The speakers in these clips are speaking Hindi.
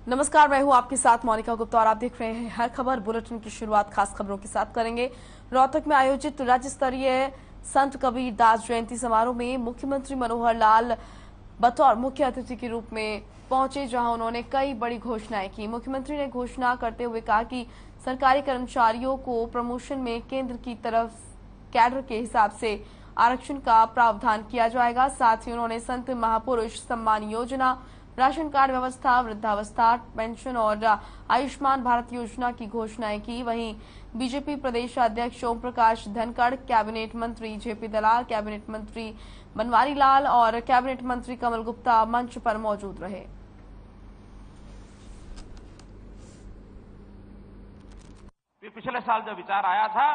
नमस्कार, मैं हूं आपके साथ मोनिका गुप्ता और आप देख रहे हैं हर खबर बुलेटिन की शुरुआत खास खबरों के साथ करेंगे। रोहतक में आयोजित राज्य स्तरीय संत कबीर दास जयंती समारोह में मुख्यमंत्री मनोहर लाल बतौर मुख्य अतिथि के रूप में पहुंचे, जहां उन्होंने कई बड़ी घोषणाएं की। मुख्यमंत्री ने घोषणा करते हुए कहा कि सरकारी कर्मचारियों को प्रमोशन में केंद्र की तरफ कैडर के हिसाब से आरक्षण का प्रावधान किया जाएगा। साथ ही उन्होंने संत महापुरुष सम्मान योजना, राशन कार्ड व्यवस्था, वृद्धावस्था पेंशन और आयुष्मान भारत योजना की घोषणाएं की। वहीं बीजेपी प्रदेश अध्यक्ष ओम प्रकाश धनखड़, कैबिनेट मंत्री जेपी दलाल, कैबिनेट मंत्री बनवारी लाल और कैबिनेट मंत्री कमल गुप्ता मंच पर मौजूद रहे। पिछले साल जो विचार आया था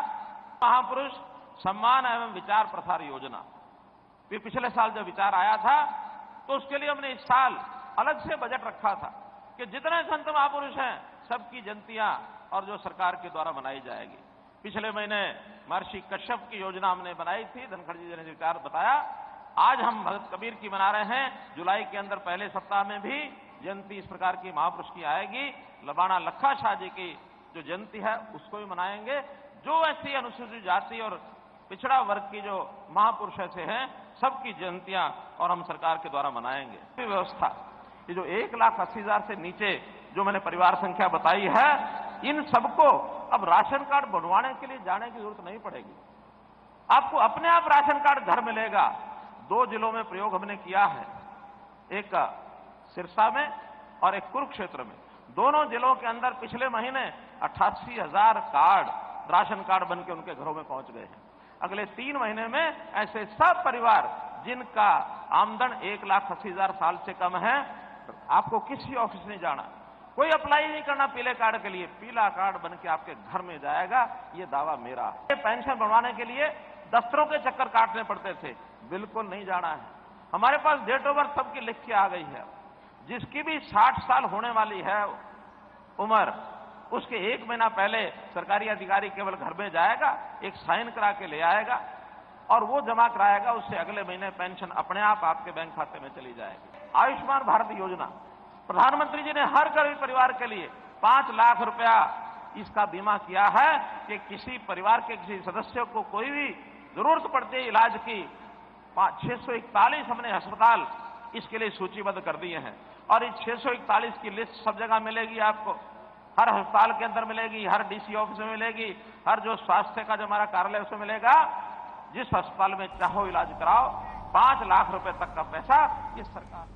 महापुरुष सम्मान एवं विचार प्रसार योजना, पिछले साल जो विचार आया था तो उसके लिए हमने इस साल अलग से बजट रखा था कि जितने संत महापुरुष हैं सबकी जयंतियां और जो सरकार के द्वारा बनाई जाएगी। पिछले महीने महर्षि कश्यप की योजना हमने बनाई थी, धनखड़ जी ने विचार बताया। आज हम भगत कबीर की बना रहे हैं। जुलाई के अंदर पहले सप्ताह में भी जयंती इस प्रकार की महापुरुष की आएगी। लबाना लखा शाह जी की जो जयंती है उसको भी मनाएंगे। जो ऐसी अनुसूचित जाति और पिछड़ा वर्ग की जो महापुरुष ऐसे हैं सबकी जयंतियां और हम सरकार के द्वारा मनाएंगे। व्यवस्था ये जो 1,80,000 से नीचे जो मैंने परिवार संख्या बताई है, इन सबको अब राशन कार्ड बनवाने के लिए जाने की जरूरत नहीं पड़ेगी। आपको अपने आप राशन कार्ड घर मिलेगा। 2 जिलों में प्रयोग हमने किया है, एक सिरसा में और एक कुरुक्षेत्र में। दोनों जिलों के अंदर पिछले महीने 88,000 कार्ड राशन कार्ड बन के उनके घरों में पहुंच गए हैं। अगले 3 महीने में ऐसे सब परिवार जिनका आमदन 1,80,000 साल से कम है, आपको किसी ऑफिस नहीं जाना, कोई अप्लाई नहीं करना पीले कार्ड के लिए। पीला कार्ड बन के आपके घर में जाएगा, ये दावा मेरा है। पेंशन बनवाने के लिए दफ्तरों के चक्कर काटने पड़ते थे, बिल्कुल नहीं जाना है। हमारे पास डेट ऑफ बर्थ सबकी लिख के आ गई है। जिसकी भी 60 साल होने वाली है उम्र, उसके 1 महीना पहले सरकारी अधिकारी केवल घर में जाएगा, एक साइन करा के ले आएगा और वो जमा कराएगा। उससे अगले महीने पेंशन अपने आप आपके बैंक खाते में चली जाएगी। आयुष्मान भारत योजना, प्रधानमंत्री जी ने हर गरीब परिवार के लिए 5 लाख रुपया इसका बीमा किया है कि किसी परिवार के किसी सदस्य को कोई भी जरूरत पड़ती है इलाज की, 641 हमने अस्पताल इसके लिए सूचीबद्ध कर दिए हैं। और इस 641 की लिस्ट सब जगह मिलेगी आपको, हर अस्पताल के अंदर मिलेगी, हर डीसी ऑफिस में मिलेगी, हर जो स्वास्थ्य का जो हमारा कार्यालय उसमें मिलेगा। जिस अस्पताल में चाहो इलाज कराओ, 5 लाख रुपए तक का पैसा ये सरकार।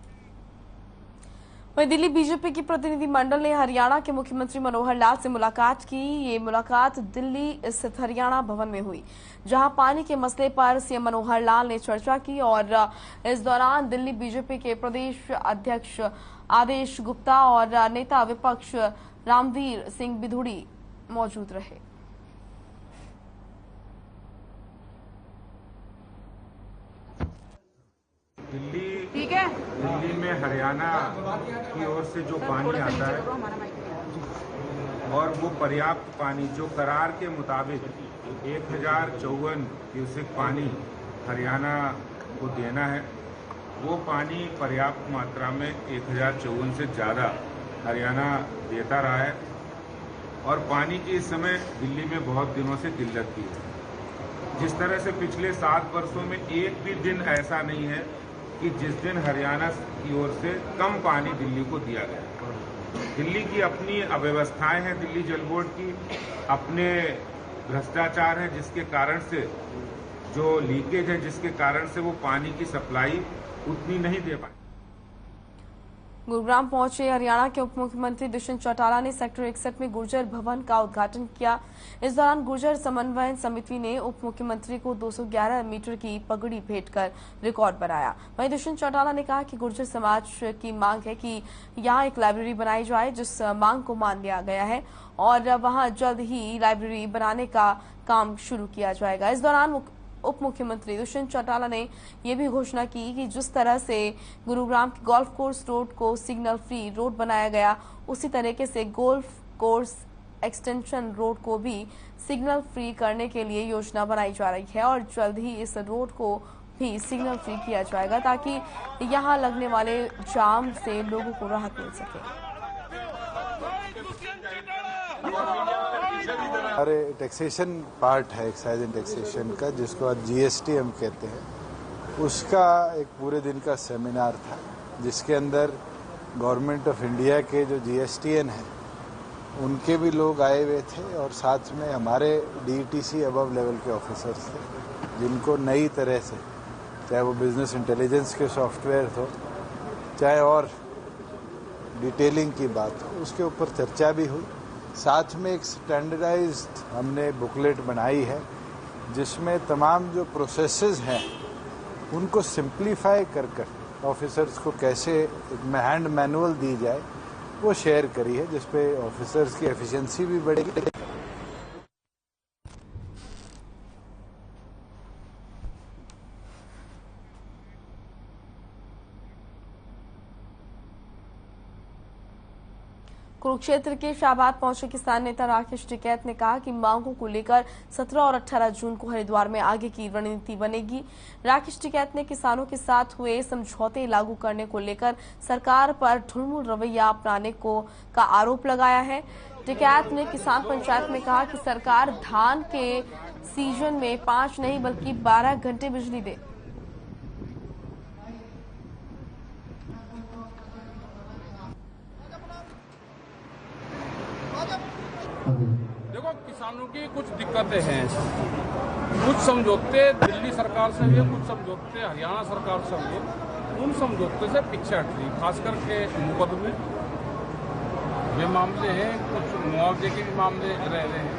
वहीं दिल्ली बीजेपी की प्रतिनिधि मंडल ने हरियाणा के मुख्यमंत्री मनोहर लाल से मुलाकात की। ये मुलाकात दिल्ली स्थित हरियाणा भवन में हुई, जहां पानी के मसले पर सीएम मनोहर लाल ने चर्चा की और इस दौरान दिल्ली बीजेपी के प्रदेश अध्यक्ष आदेश गुप्ता और नेता विपक्ष रामवीर सिंह बिधूड़ी मौजूद रहे। दिल्ली में हरियाणा की ओर से जो पानी आता है और वो पर्याप्त पानी जो करार के मुताबिक 1054 क्यूसेक पानी हरियाणा को देना है, वो पानी पर्याप्त मात्रा में 1054 से ज़्यादा हरियाणा देता रहा है। और पानी की इस समय दिल्ली में बहुत दिनों से किल्लत की है। जिस तरह से पिछले 7 वर्षों में एक भी दिन ऐसा नहीं है कि जिस दिन हरियाणा की ओर से कम पानी दिल्ली को दिया गया। दिल्ली की अपनी अव्यवस्थाएं हैं, दिल्ली जल बोर्ड की अपने भ्रष्टाचार है, जिसके कारण से जो लीकेज है, जिसके कारण से वो पानी की सप्लाई उतनी नहीं दे पाए। गुरुग्राम पहुंचे हरियाणा के उप मुख्यमंत्री दुष्यंत चौटाला ने सेक्टर 61 में गुर्जर भवन का उद्घाटन किया। इस दौरान गुर्जर समन्वय समिति ने उप मुख्यमंत्री को 211 मीटर की पगड़ी भेंट कर रिकॉर्ड बनाया। वहीं दुष्यंत चौटाला ने कहा कि गुर्जर समाज की मांग है कि यहां एक लाइब्रेरी बनाई जाए, जिस मांग को मान लिया गया है और वहां जल्द ही लाइब्रेरी बनाने का काम शुरू किया जाएगा। इस दौरान उप मुख्यमंत्री दुष्यंत चौटाला ने यह भी घोषणा की कि जिस तरह से गुरुग्राम के गोल्फ कोर्स रोड को सिग्नल फ्री रोड बनाया गया, उसी तरीके से गोल्फ कोर्स एक्सटेंशन रोड को भी सिग्नल फ्री करने के लिए योजना बनाई जा रही है और जल्द ही इस रोड को भी सिग्नल फ्री किया जाएगा ताकि यहां लगने वाले जाम से लोगों को राहत मिल सके। हमारे टैक्सेशन पार्ट है एक्साइज एंड टैक्सेशन का, जिसको आज जीएसटी हम कहते हैं, उसका एक पूरे दिन का सेमिनार था, जिसके अंदर गवर्नमेंट ऑफ इंडिया के जो जीएसटीएन हैं उनके भी लोग आए हुए थे और साथ में हमारे डीटीसी अबव लेवल के ऑफिसर्स थे, जिनको नई तरह से, चाहे वो बिजनेस इंटेलिजेंस के सॉफ्टवेयर हो, चाहे और डिटेलिंग की बात हो, उसके ऊपर चर्चा भी हुई। साथ में एक स्टैंडर्डाइज्ड हमने बुकलेट बनाई है, जिसमें तमाम जो प्रोसेसेस हैं उनको सिंप्लीफाई कर ऑफिसर्स को कैसे एक हैंड मैनुअल दी जाए वो शेयर करी है, जिसपे ऑफिसर्स की एफिशिएंसी भी बढ़ेगी। कुरुक्षेत्र के शाहबाद पहुंचे किसान नेता राकेश टिकैत ने कहा कि मांगों को लेकर 17 और 18 जून को हरिद्वार में आगे की रणनीति बनेगी। राकेश टिकैत ने किसानों के साथ हुए समझौते लागू करने को लेकर सरकार पर ढुलमुल रवैया अपनाने का आरोप लगाया है। टिकैत ने किसान पंचायत में कहा कि सरकार धान के सीजन में 5 नहीं बल्कि 12 घंटे बिजली दे। देखो, किसानों की कुछ दिक्कतें हैं, कुछ समझौते दिल्ली सरकार से हुए, कुछ समझौते हरियाणा सरकार से हुए, उन समझौते से पीछे हट रही, खास करके मुकदमे वे मामले हैं, कुछ मुआवजे के भी मामले रह रहे हैं।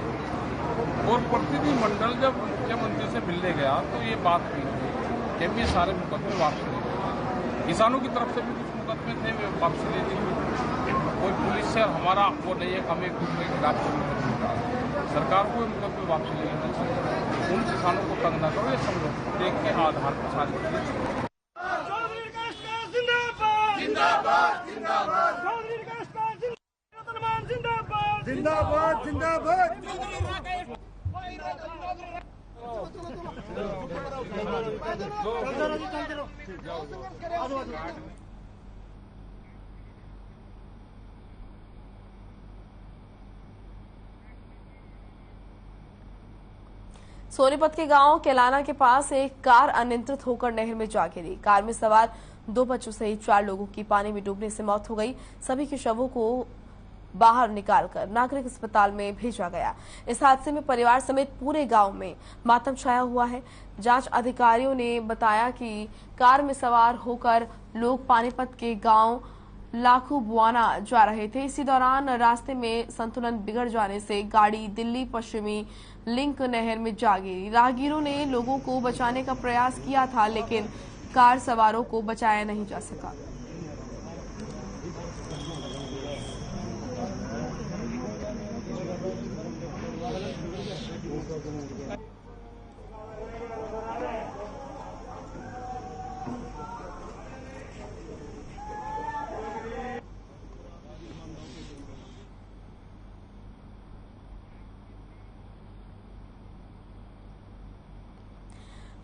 और प्रतिनिधिमंडल जब मुख्यमंत्री से मिलने गया तो ये बात हुई कि ये सारे मुकदमे वापस ले गए। किसानों की तरफ से भी कुछ मुकदमे थे, वे वापस ले दी। कोई पुलिस से हमारा वो नहीं है, हमें दूसरे के खिलाफ सरकार को मुकदमे वापस ले लेना चाहिए। उन किसानों को तंग न करो, ये समझौते के आधार पर सारी जिंदाबाद जिंदाबाद। सोनीपत के गांव केलाना के पास एक कार अनियंत्रित होकर नहर में जा गिरी। कार में सवार 2 बच्चों सहित 4 लोगों की पानी में डूबने से मौत हो गई। सभी के शवों को बाहर निकालकर नागरिक अस्पताल में भेजा गया। इस हादसे में परिवार समेत पूरे गांव में मातम छाया हुआ है। जांच अधिकारियों ने बताया कि कार में सवार होकर लोग पानीपत के गांव लाखू बुआना जा रहे थे। इसी दौरान रास्ते में संतुलन बिगड़ जाने से गाड़ी दिल्ली पश्चिमी लिंक नहर में जा गिरी। राहगीरों ने लोगों को बचाने का प्रयास किया था, लेकिन कार सवारों को बचाया नहीं जा सका।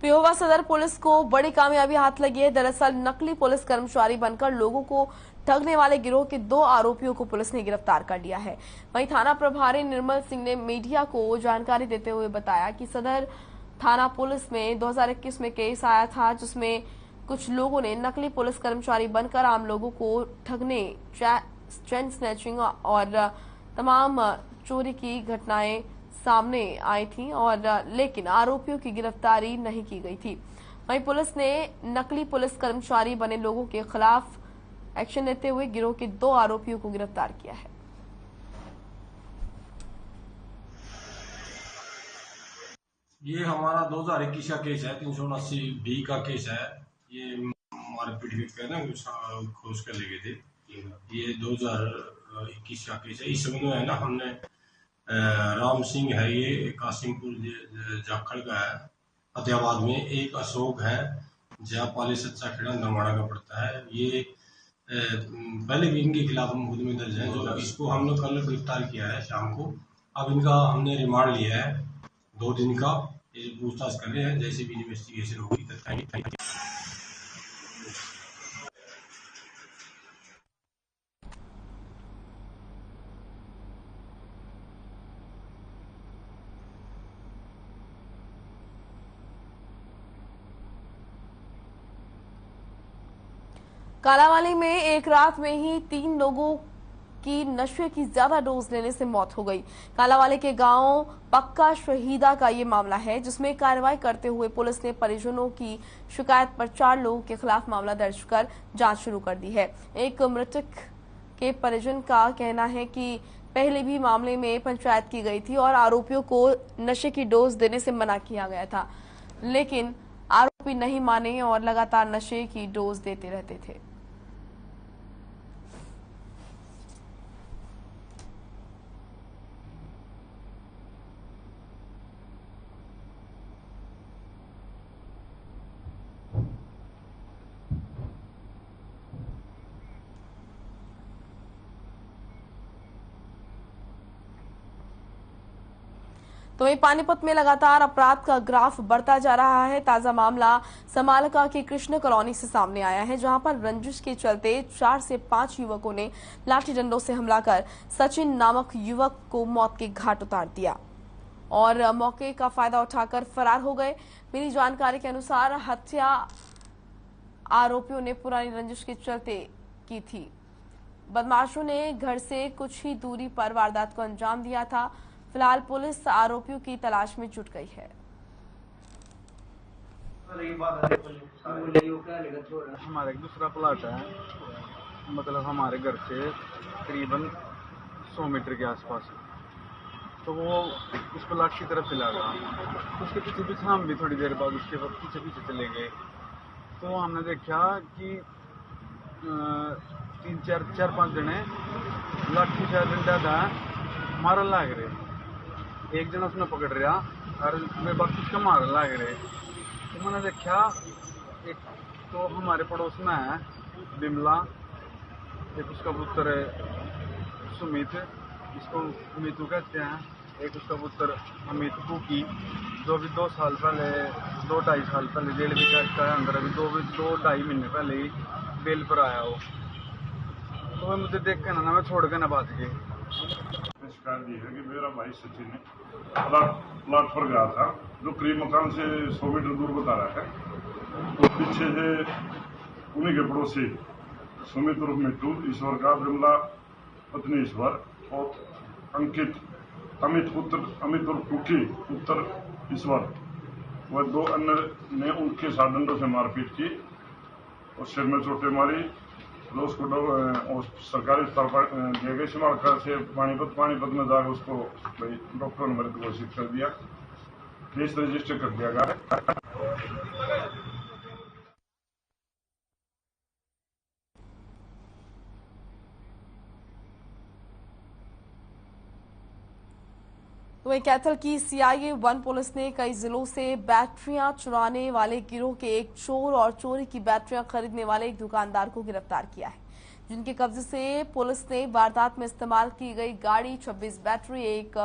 पिहोवा सदर पुलिस को बड़ी कामयाबी हाथ लगी है। दरअसल नकली पुलिस कर्मचारी बनकर लोगों को ठगने वाले गिरोह के 2 आरोपियों को पुलिस ने गिरफ्तार कर लिया है। वहीं थाना प्रभारी निर्मल सिंह ने मीडिया को जानकारी देते हुए बताया कि सदर थाना पुलिस में 2021 में केस आया था, जिसमें कुछ लोगों ने नकली पुलिस कर्मचारी बनकर आम लोगों को ठगने, चेन स्नैचिंग और तमाम चोरी की घटनाएं सामने आई थी और लेकिन आरोपियों की गिरफ्तारी नहीं की गई थी। वहीं पुलिस ने नकली पुलिस कर्मचारी बने लोगों के खिलाफ एक्शन लेते हुए गिरोह के 2 आरोपियों को गिरफ्तार किया है। ये हमारा 2021 का केस है, 379B का केस है। ये हमारे पीड़ित कहते हैं खोज कर ले गए थे। ये 2021 का केस है। इस समय में है ना, हमने राम सिंह है, ये कासिमपुर जाखड़ का है, फतेहाबाद में। एक अशोक है, जयापाली सच्चा खेड़ा नरवाड़ा का पड़ता है। ये पहले भी इनके खिलाफ मुकदमे दर्ज है, जो इसको हमने कल गिरफ्तार किया है शाम को। अब इनका हमने रिमांड लिया है 2 दिन का। ये पूछताछ कर रहे हैं, जैसे भी इन्वेस्टिगेशन होगी तत्काल। कालांवाली में एक रात में ही 3 लोगों की नशे की ज्यादा डोज लेने से मौत हो गई। कालांवाली के गांव पक्का शहीदा का ये मामला है, जिसमें कार्रवाई करते हुए पुलिस ने परिजनों की शिकायत पर 4 लोगों के खिलाफ मामला दर्ज कर जांच शुरू कर दी है। एक मृतक के परिजन का कहना है कि पहले भी मामले में पंचायत की गई थी और आरोपियों को नशे की डोज देने से मना किया गया था, लेकिन आरोपी नहीं माने और लगातार नशे की डोज देते रहते थे। तो वहीं पानीपत में लगातार अपराध का ग्राफ बढ़ता जा रहा है। ताजा मामला समालका की कृष्ण कॉलोनी से सामने आया है, जहां पर रंजिश के चलते 4 से 5 युवकों ने लाठी डंडों से हमला कर सचिन नामक युवक को मौत के घाट उतार दिया और मौके का फायदा उठाकर फरार हो गए। मिली जानकारी के अनुसार हत्या आरोपियों ने पुरानी रंजिश के चलते की थी। बदमाशों ने घर से कुछ ही दूरी पर वारदात को अंजाम दिया था। फिलहाल पुलिस आरोपियों की तलाश में जुट गई है। हमारा एक दूसरा प्लाट है, मतलब हमारे घर से करीबन 100 मीटर के आसपास, तो वो उस प्लाट की तरफ चला गया। उसके पीछे पीछे हम भी थोड़ी देर बाद उसके पीछे पीछे चले गए, तो हमने देखा कि 3-4-5 जने लाठी से डंडा था मारन लाग रहे। एक जन उसने पकड़ रहा और मैं बाकी उसका मारन लाग रहे। तो मैंने देखा एक तो हमारे पड़ोस में है बिमला, एक उसका पुत्र है सुमित, इसको मीतू कहते हैं, एक उसका पुत्र अमित कुकी, जो भी 2 साल पहले 2-2.5 साल पहले जेल भी कैद है अंदर, अभी 2-2.5 महीने पहले ही बेल पर आया हो। तो वह मुझे देख के ना मैं छोड़ के ना बात की। शिकायत दी है कि मेरा भाई सचिन ने प्लाट पर गया था, जो करीब मकान से 100 मीटर दूर बता रहा है। तो पीछे से उन्हीं के पड़ोसी सुमित उर्फ मिट्टू, ईश्वर का बिमला पत्नी ईश्वर और अंकित अमित उर्फ कुकी पुत्र ईश्वर, वह 2 अन्य ने उनके साथ डंडों से मारपीट की और सिर में चोटें मारी। तो उसको सरकारी अस्पताल पर ले गए। समालका से पानीपत में जाकर उसको डॉक्टरों ने मृत घोषित कर दिया। केस रजिस्टर कर दिया गया है। तो कैथल की सीआईए 1 पुलिस ने कई जिलों से बैटरियां चुराने वाले गिरोह के एक चोर और चोरी की बैटरियां खरीदने वाले एक दुकानदार को गिरफ्तार किया है, जिनके कब्जे से पुलिस ने वारदात में इस्तेमाल की गई गाड़ी, 26 बैटरी, एक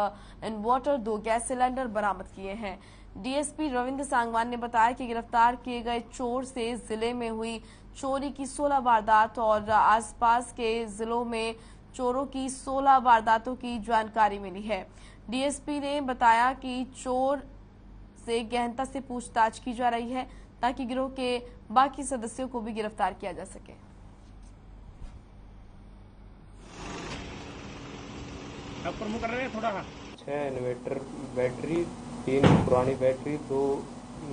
इन्वर्टर, 2 गैस सिलेंडर बरामद किए हैं। डीएसपी रविंद्र सांगवान ने बताया कि गिरफ्तार किए गए चोर से जिले में हुई चोरी की 16 वारदात और आसपास के जिलों में चोरों की 16 वारदातों की जानकारी मिली है। डीएसपी ने बताया कि चोर से गहनता से पूछताछ की जा रही है ताकि गिरोह के बाकी सदस्यों को भी गिरफ्तार किया जा सके। प्रमुख कर रहे हैं थोड़ा 6 इन्वर्टर बैटरी, 3 पुरानी बैटरी, 2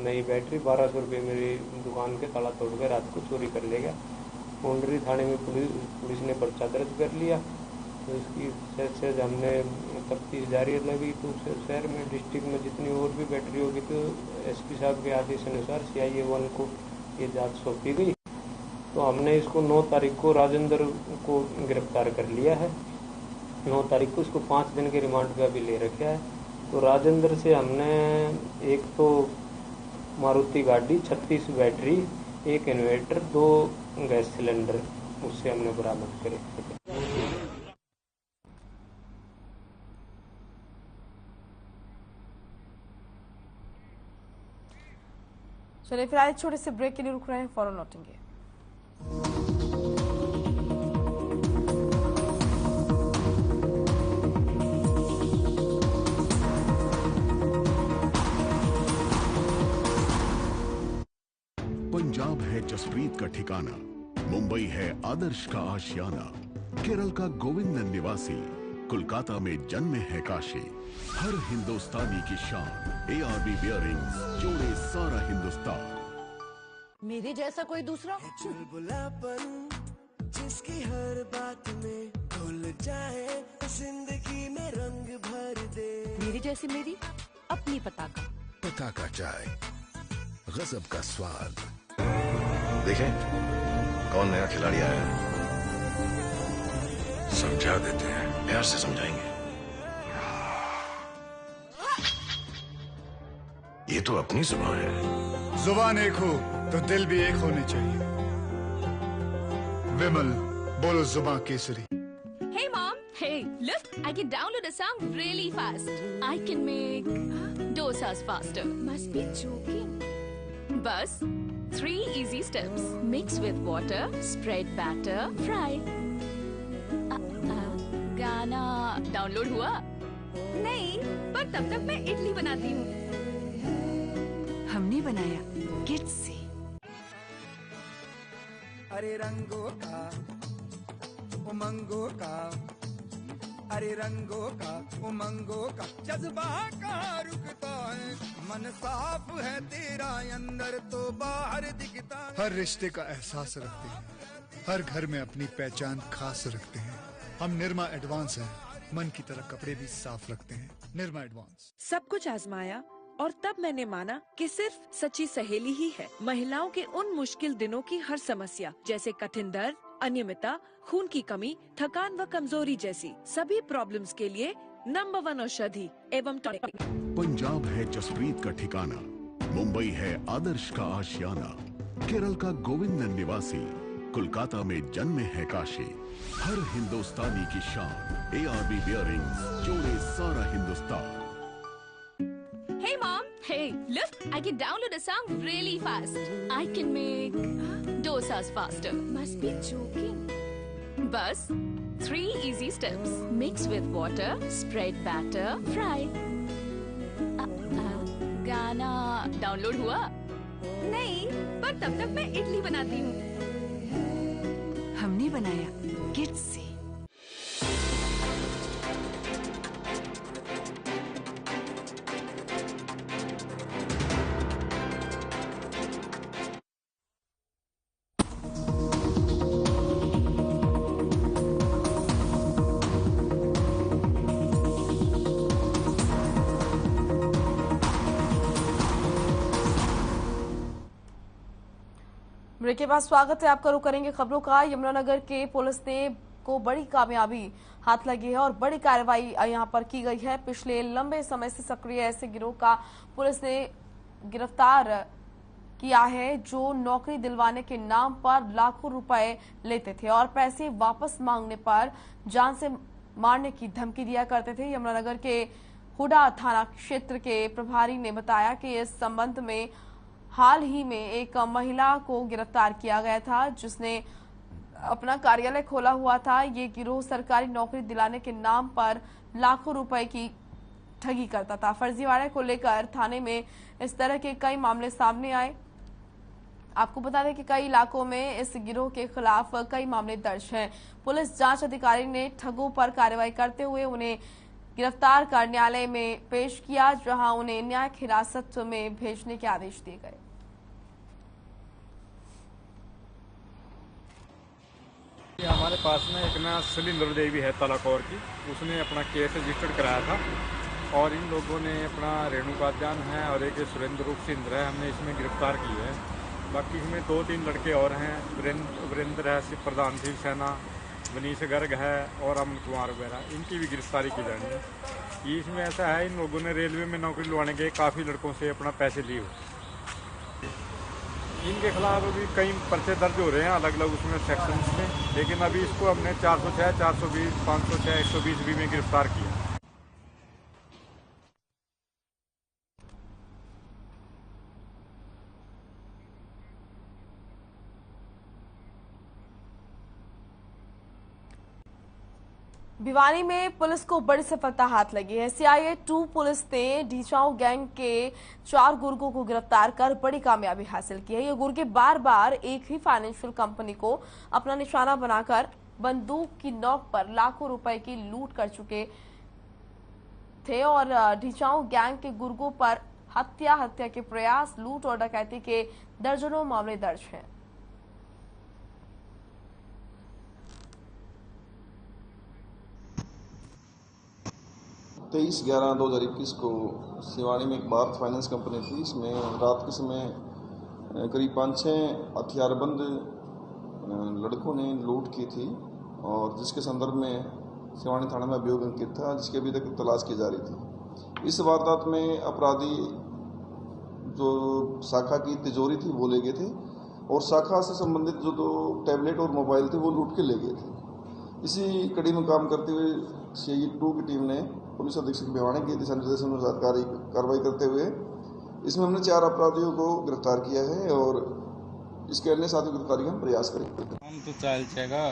नई बैटरी, 1200 रुपये मेरी दुकान के ताला तोड़ कर रात को चोरी कर ले गया। मुंडरी थाने में पुलिस ने पर्चा दर्ज कर लिया। तो इसकी से हमने तफ्तीश जारी लगी। तो शहर में डिस्ट्रिक्ट में जितनी और भी बैटरी होगी तो एसपी साहब के आदेश अनुसार सीआईए 1 को ये जांच सौंपी गई। तो हमने इसको 9 तारीख को राजेंद्र को गिरफ्तार कर लिया है। 9 तारीख को इसको 5 दिन के रिमांड पे अभी ले रखा है। तो राजेंद्र से हमने एक तो मारुति गाड़ी, 36 बैटरी, 1 इन्वर्टर, 2 गैस सिलेंडर उससे हमने बरामद करे। चलिए फिलहाल एक छोटे से ब्रेक के लिए रुक रहे हैं, फौरन लौटेंगे। पंजाब है जसप्रीत का ठिकाना, मुंबई है आदर्श का आशियाना, केरल का गोविंदन निवासी, कोलकाता में जन्मे है काशी। हर हिंदुस्तानी की शान ARB बियरिंग्स, जोड़े सारा हिंदुस्तान। मेरे जैसा कोई दूसरा चुलबुलापन जिसकी हर बात में घुल जाए, जिंदगी में रंग भर दे। मेरी जैसी मेरी अपनी पताका चाय, गजब का स्वाद। देखें कौन नया खिलाड़ी आया है, समझा देते हैं, प्यार से समझाएंगे। ये तो अपनी जुबान है। जुबान एक हो तो दिल भी एक होने चाहिए। विमल, बोलो जुबान Kesari. Hey mom, hey, look, I can download a song really fast. I can make dosas faster. Must be joking. Bus, 3 easy steps. Mix with water, spread batter, fry. गाना डाउनलोड हुआ? नहीं, पर तब तक मैं इडली बनाती हूँ। हमने बनाया किड्स से। अरे रंगों का उमंगों का, अरे रंगों का उमंगों का जज्बा कहाँ रुकता है। मन साफ है तेरा अंदर तो बाहर दिखता है। हर रिश्ते का एहसास रखते हैं, हर घर में अपनी पहचान खास रखते हैं। हम निरमा एडवांस हैं, मन की तरह कपड़े भी साफ रखते हैं। निरमा एडवांस। सब कुछ आजमाया और तब मैंने माना कि सिर्फ सच्ची सहेली ही है महिलाओं के उन मुश्किल दिनों की हर समस्या, जैसे कठिन दर्द, अनियमितता, खून की कमी, थकान व कमजोरी जैसी सभी प्रॉब्लम्स के लिए नंबर 1 औषधि एवं टॉनिक। पंजाब है जसप्रीत का ठिकाना, मुंबई है आदर्श का आशियाना, केरल का गोविंदन निवासी, कोलकाता में जन्मे है काशी। हर हिंदुस्तानी की शान ARB बियरिंग्स, जोड़े सारा Hindustan. Hey mom, hey, look, I can download a song really fast. I can make dosas faster. Must be joking. Bus, 3 easy steps. Mix with water, spread batter, fry. गाना डाउनलोड हुआ? नहीं, पर तब तक मैं इडली बनाती हूँ। हमने बनाया किड्स से। ब्रेक के बाद स्वागत है आपका। रुख करेंगे खबरों का। यमुनानगर के पुलिस ने को बड़ी कामयाबी हाथ लगी है और बड़ी कार्रवाई यहां पर की गई है। पिछले लंबे समय से सक्रिय ऐसे गिरोह का पुलिस ने गिरफ्तार किया है जो नौकरी दिलवाने के नाम पर लाखों रुपए लेते थे और पैसे वापस मांगने पर जान से मारने की धमकी दिया करते थे। यमुनानगर के हुडा थाना क्षेत्र के प्रभारी ने बताया कि इस संबंध में हाल ही में एक महिला को गिरफ्तार किया गया था जिसने अपना कार्यालय खोला हुआ था। ये गिरोह सरकारी नौकरी दिलाने के नाम पर लाखों रुपए की ठगी करता था। फर्जीवाड़े को लेकर थाने में इस तरह के कई मामले सामने आए। आपको बता दें कि कई इलाकों में इस गिरोह के खिलाफ कई मामले दर्ज हैं। पुलिस जांच अधिकारी ने ठगों पर कार्रवाई करते हुए उन्हें गिरफ्तार कर न्यायालय में पेश किया, जहां उन्हें न्यायिक हिरासत में भेजने के आदेश दिए गए। हमारे पास में एक ना सलिंदर देवी है तलाकौर की, उसने अपना केस रजिस्टर्ड कराया था और इन लोगों ने अपना रेणुका जान है और एक सुरेंद्र रूप सिंह है, हमने इसमें गिरफ्तार की है। बाकी इसमें 2-3 लड़के और हैं, वीरेंद्र है प्रधान शिव सेना, वनीश गर्ग है और अमन कुमार वगैरह, इनकी भी गिरफ्तारी की जानी है। इसमें ऐसा है इन लोगों ने रेलवे में नौकरी लुआने के काफ़ी लड़कों से अपना पैसे लिए। इनके खिलाफ अभी कई पर्चे दर्ज हो रहे हैं अलग अलग उसमें सेक्शंस में, लेकिन अभी इसको हमने 406, 420, 506, 120 भी में गिरफ्तार किया। भिवानी में पुलिस को बड़ी सफलता हाथ लगी है। CIA 2 पुलिस ने ढीचाऊ गैंग के 4 गुर्गों को गिरफ्तार कर बड़ी कामयाबी हासिल की है। ये गुर्गे बार बार एक ही फाइनेंशियल कंपनी को अपना निशाना बनाकर बंदूक की नोक पर लाखों रुपए की लूट कर चुके थे और ढीचाऊ गैंग के गुर्गों पर हत्या के प्रयास, लूट और डकैती के दर्जनों मामले दर्ज हैं। 23/11/2021 को सिवानी में एक भारत फाइनेंस कंपनी थी। इसमें रात के समय करीब 5-6 हथियारबंद लड़कों ने लूट की थी और जिसके संदर्भ में सिवानी थाना में अभियोग अंकित था, जिसकी अभी तक तलाश की जा रही थी। इस वारदात में अपराधी जो शाखा की तिजोरी थी वो ले गए थे और शाखा से संबंधित जो 2 टैबलेट और मोबाइल थे वो लूट के ले गए थे। इसी कड़ी में काम करते हुए CIA 2 की टीम ने पुलिस अधीक्षक भिवानी के दिशा निर्देशन अनुसार कार्रवाई करते हुए इसमें हमने 4 अपराधियों को गिरफ्तार किया है और इसके अन्य साथी गिरफ्तारी का हम प्रयास करेंगे। हम तो चाहेगा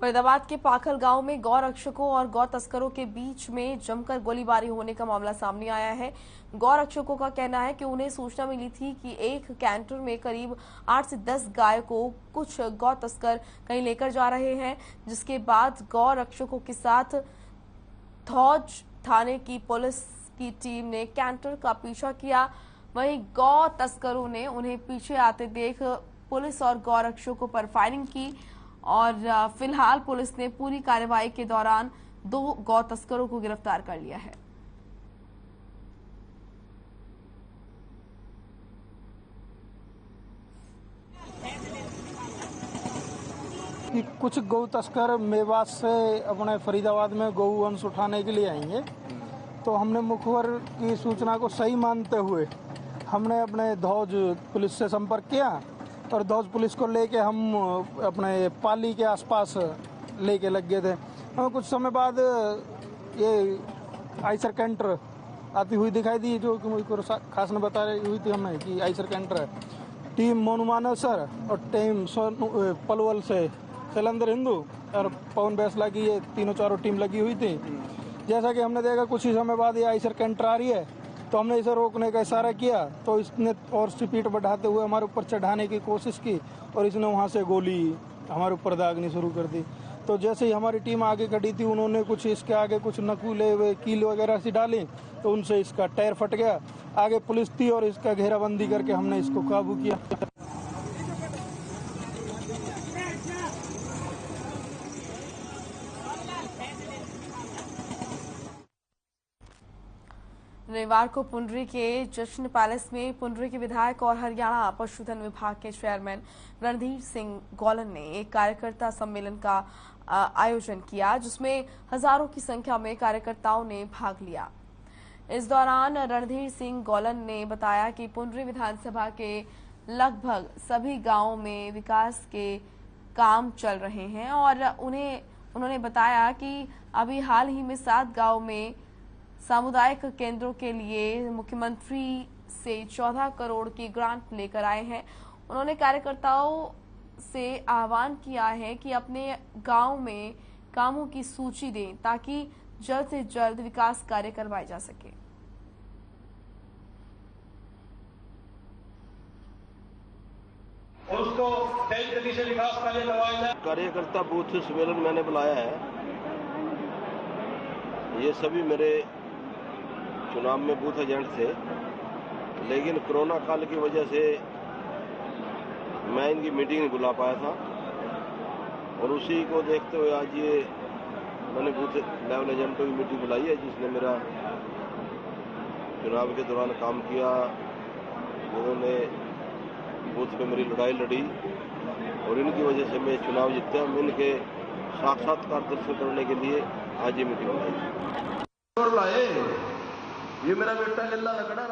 फरीदाबाद के पाखल गांव में गौ रक्षकों और गौ तस्करों के बीच में जमकर गोलीबारी होने का मामला सामने आया है। गौ रक्षकों का कहना है कि उन्हें सूचना मिली थी कि एक कैंटर में करीब 8 से 10 गाय को कुछ गौ तस्कर कहीं लेकर जा रहे हैं, जिसके बाद गौ रक्षकों के साथ धौज थाने की पुलिस की टीम ने कैंटर का पीछा किया। वहीं गौ तस्करों ने उन्हें पीछे आते देख पुलिस और गौ रक्षकों पर फायरिंग की और फिलहाल पुलिस ने पूरी कार्रवाई के दौरान 2 गौ तस्करों को गिरफ्तार कर लिया है। कि कुछ गौ तस्कर मेवात से अपने फरीदाबाद में गौ वंश उठाने के लिए आएंगे, तो हमने मुखबर की सूचना को सही मानते हुए हमने अपने धौज पुलिस से संपर्क किया और धौज पुलिस को लेके हम अपने पाली के आसपास लेके लग गए थे। हमें कुछ समय बाद ये आइसर कैंटर आती हुई दिखाई दी, जो कि खास ने बता रही हुई थी हमें कि आइसर कैंटर है। टीम मोनू मानव सर और टीम पलवल से शैलेंद्र हिंदू और पवन बैसला की ये 3-4 टीम लगी हुई थी। जैसा कि हमने देखा कुछ ही समय बाद ये आइसर कैंटर आ रही है, तो हमने इसे रोकने का इशारा किया, तो इसने और स्पीड बढ़ाते हुए हमारे ऊपर चढ़ाने की कोशिश की और इसने वहां से गोली हमारे ऊपर दागनी शुरू कर दी। तो जैसे ही हमारी टीम आगे खड़ी थी, उन्होंने कुछ इसके आगे कुछ नकूले हुए कील वगैरह सी डाली, तो उनसे इसका टायर फट गया। आगे पुलिस थी और इसका घेराबंदी करके हमने इसको काबू किया। रविवार को पुंडरी के जश्न पैलेस में पुंडरी के विधायक और हरियाणा पशुधन विभाग के चेयरमैन रणधीर सिंह गोलन ने एक कार्यकर्ता सम्मेलन का आयोजन किया, जिसमें हजारों की संख्या में कार्यकर्ताओं ने भाग लिया। इस दौरान रणधीर सिंह गोलन ने बताया कि पुंडरी विधानसभा के लगभग सभी गांवों में विकास के काम चल रहे हैं और उन्होंने बताया कि अभी हाल ही में 7 गांव में सामुदायिक केंद्रों के लिए मुख्यमंत्री से 14 करोड़ की ग्रांट लेकर आए हैं। उन्होंने कार्यकर्ताओं से आह्वान किया है कि अपने गांव में कामों की सूची दें ताकि जल्द से जल्द विकास कार्य करवाए जा सके। उसको तेज गति से विकास कार्य करवाया जाए। कार्यकर्ता बूथ सम्मेलन मैंने बुलाया है। ये सभी मेरे चुनाव में बूथ एजेंट थे, लेकिन कोरोना काल की वजह से मैं इनकी मीटिंग नहीं बुला पाया था और उसी को देखते हुए आज ये मैंने बूथ लेवल एजेंटों की मीटिंग बुलाई है, जिसने मेरा चुनाव के दौरान काम किया। उन्होंने बूथ पे मेरी लड़ाई लड़ी और इनकी वजह से मैं चुनाव जीता। मैं इनके साक्षात्कार दर्शन करने के लिए आज ये मीटिंग बुलाई। ये मेरा बेटा लल्ला रखड़ा।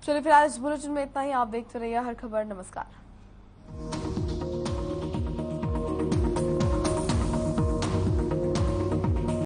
चलिए फिलहाल इस बुलेटिन में इतना ही। आप देखते रहिए हर खबर। नमस्कार।